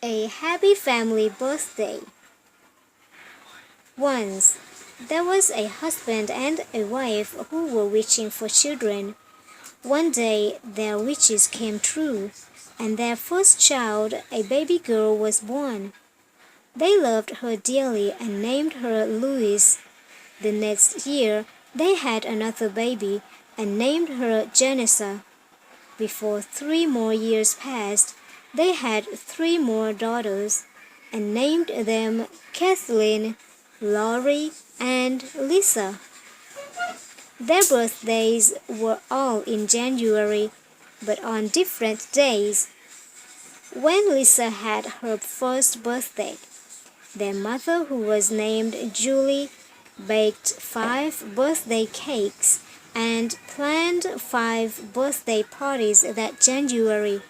A happy family birthday. Once, there was a husband and a wife who were wishing for children. One day, their wishes came true, and their first child, a baby girl, was born. They loved her dearly and named her Louise. The next year, they had another baby and named her Janessa. Before 3 more years passed, they had 3 more daughters and named them Kathleen, Laurie, and Lisa. Their birthdays were all in January, but on different days. When Lisa had her first birthday, their mother, who was named Julie, baked 5 birthday cakes and planned 5 birthday parties that January.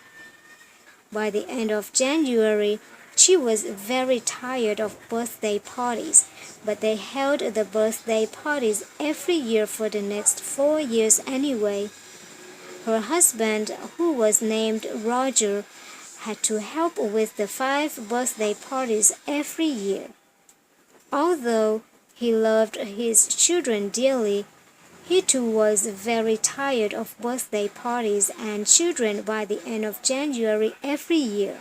By the end of January, she was very tired of birthday parties, but they held the birthday parties every year for the next 4 years anyway. Her husband, who was named Roger, had to help with the 5 birthday parties every year. Although he loved his children dearly, he too was very tired of birthday parties and children by the end of January every year.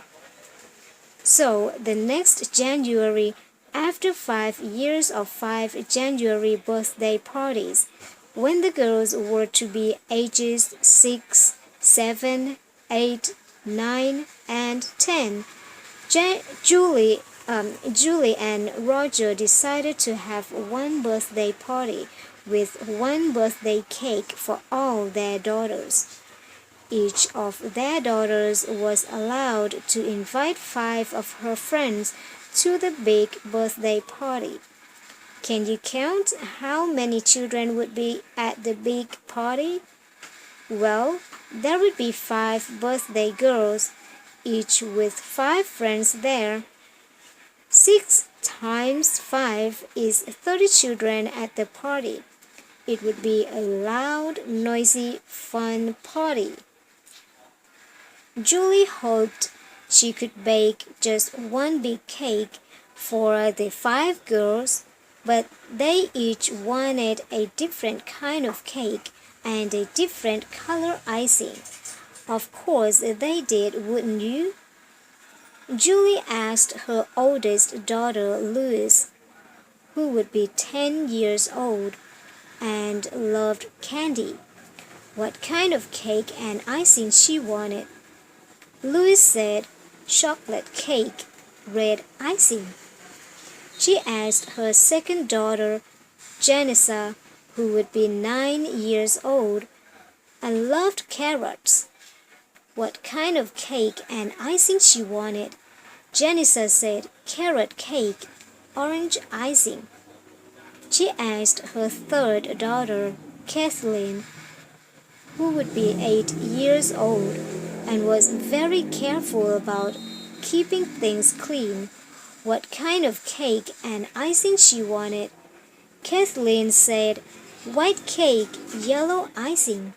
So the next January, after 5 years of 5 January birthday parties, when the girls were to be ages 6, 7, 8, 9, and 10, Julie and Roger decided to have one birthday party with one birthday cake for all their daughters. Each of their daughters was allowed to invite 5 of her friends to the big birthday party. Can you count how many children would be at the big party? Well, there would be 5 birthday girls, each with 5 friends there. 6 times 5 is 30 children at the party. It would be a loud, noisy, fun party. Julie hoped she could bake just one big cake for the 5 girls, but they each wanted a different kind of cake and a different color icing. Of course they did, wouldn't you? Julie asked her oldest daughter, Louise, who would be 10 years old and loved candy, what kind of cake and icing she wanted. Louise said, chocolate cake, red icing. She asked her second daughter, Janessa, who would be 9 years old and loved carrots, what kind of cake and icing she wanted. Janessa said, carrot cake, orange icing. She asked her third daughter, Kathleen, who would be 8 years old and was very careful about keeping things clean, what kind of cake and icing she wanted. Kathleen said, white cake, yellow icing.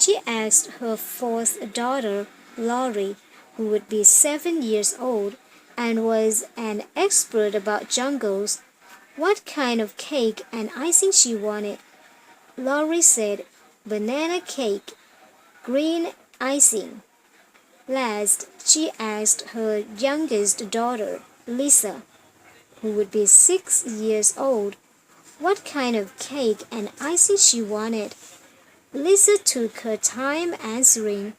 She asked her fourth daughter, Laurie, who would be 7 years old and was an expert about jungles, what kind of cake and icing she wanted. Laurie said, banana cake, green icing. Last, she asked her youngest daughter, Lisa, who would be 6 years old, what kind of cake and icing she wanted. Lisa took her time answering.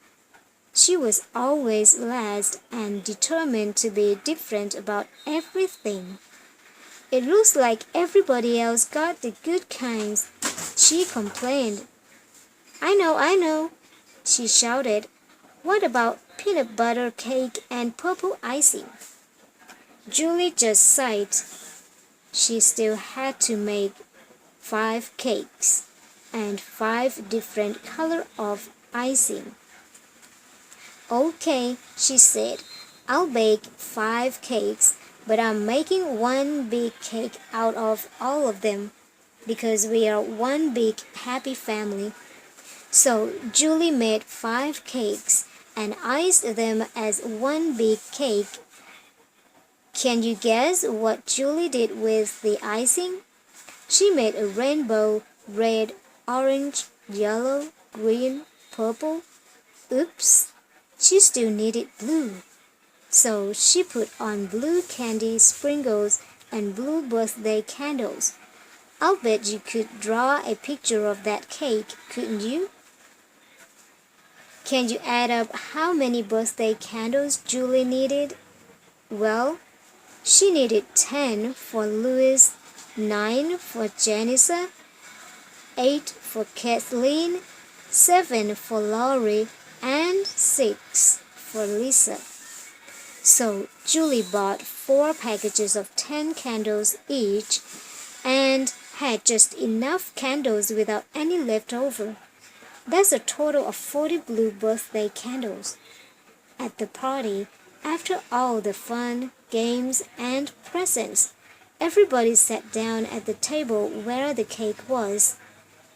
She was always last and determined to be different about everything. It looks like everybody else got the good kinds, she complained. I know, she shouted. What about peanut butter cake and purple icing? Julie just sighed. She still had to make 5 cakes and 5 different color of icing. Okay, she said, I'll bake 5 cakes, but I'm making one big cake out of all of them because we are one big happy family. So Julie made 5 cakes and iced them as one big cake. Can you guess what Julie did with the icing? She made a rainbow: red, orange, yellow, green, purple. Oops, she still needed blue. So she put on blue candy sprinkles and blue birthday candles. I'll bet you could draw a picture of that cake, couldn't you? Can you add up how many birthday candles Julie needed? Well, she needed 10 for Louis, 9 for Janissa, 8 for Kathleen, 7 for Laurie, and 6 for Lisa. So Julie bought 4 packages of 10 candles each and had just enough candles without any left over. That's a total of 40 blue birthday candles. At the party, after all the fun, games, and presents, everybody sat down at the table where the cake was.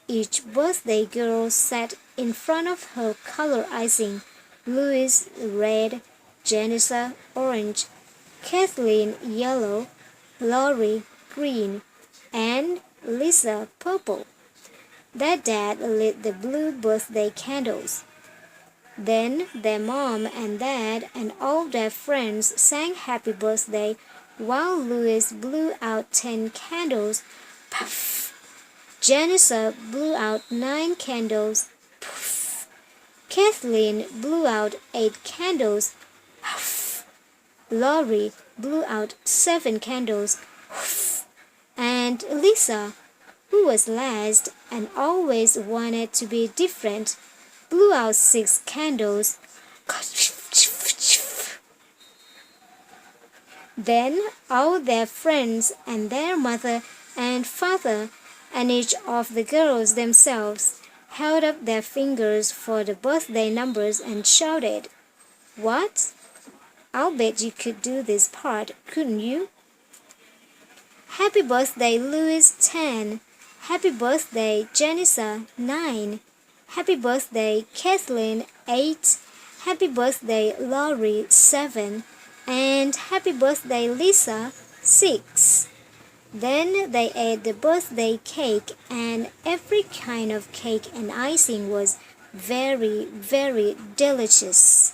Each birthday girl sat in front of her color icing: Louis red, Janissa orange, Kathleen yellow, Laurie green, and Lisa purple. Their dad lit the blue birthday candles. Then their mom and dad and all their friends sang happy birthday while Louis blew out 10 candles. Puff! Janissa blew out 9 candles. Puff! Kathleen blew out 8 candles. Puff! Laurie blew out 7 candles. Puff! And Lisa, who was last and always wanted to be different, blew out 6 candles. Then all their friends and their mother and father and each of the girls themselves held up their fingers for the birthday numbers and shouted. What? I'll bet you could do this part, couldn't you? Happy birthday, Louis 10. Happy birthday, Janissa 9. Happy birthday, Kathleen 8. Happy birthday, Laurie 7. And happy birthday, Lisa 6. Then they ate the birthday cake, and every kind of cake and icing was very, very delicious.